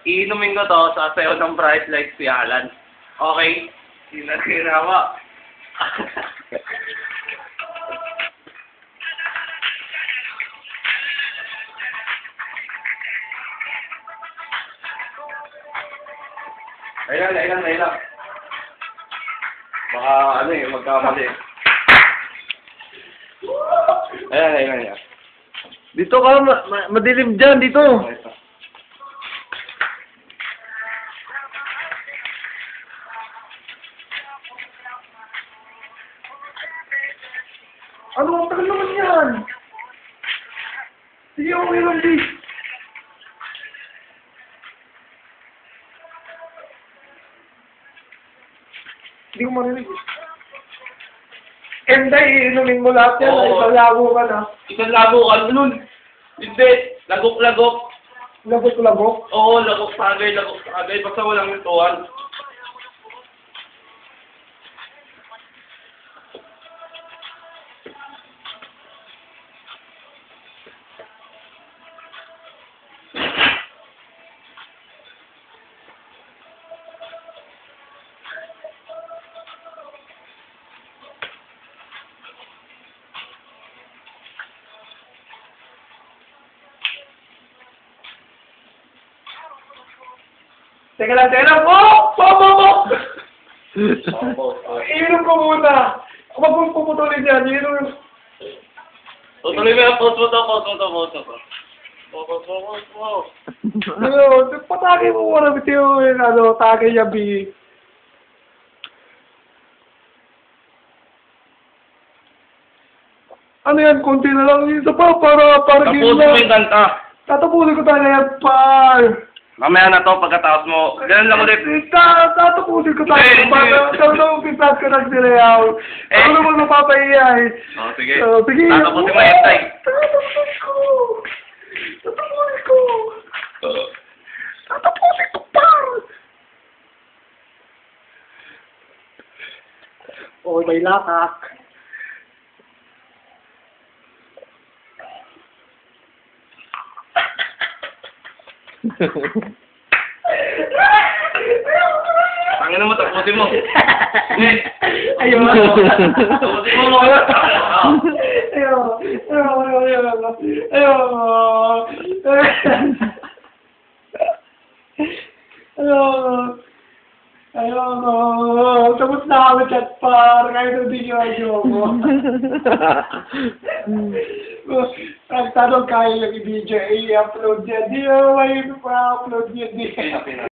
Iinumin ko to sa sayo ng bright lights si Alan. Okay? Sinagirawa. Aylan. Baka ano eh, magkamali. Aylan. Dito ka, madilim dyan, dito. Ano, ang tagal naman yan. Sige, okay lang, di. Hindi ko marinig. Enday, inumin mo lahat yan. Oo. Isang labo ka na. Isang labo ka nun. Hindi. Lagok-lagok. Lagok-lagok. Oo, lagok-sagay. Basta walang lutuan. Teka lang. Oh! Iinom ko muna. Huwag mong puputulin yan. Iinom. Tutuloy mo yung post mo. Ano, patake mo muna. Bitiyo yung ano, take niya, B. Ano yan, konti na lang. Isa pa, para Tapusin game mo na. yung kanta. Tatapusin ko talaga yan, par. Mamaya na to, pagkatapos mo. Ganun lang ulit. Tatapusin ko talaga. Hindi. Para na umpisat ka ng silayaw. Ako naman mapapahiya eh. Sige. Sige. Tatapusin mo yung tay. Tatapusin ko. Tatapusin ko, par. Oh, may latak. Tangin mo, tapusin mo. Ayun. Tapusin mo. Ayun. Tapos na kami chat par. Kahit hindi nyo mo. Nagtanong kaya yung i-video, i-upload yan. Di naman may pa-upload yan.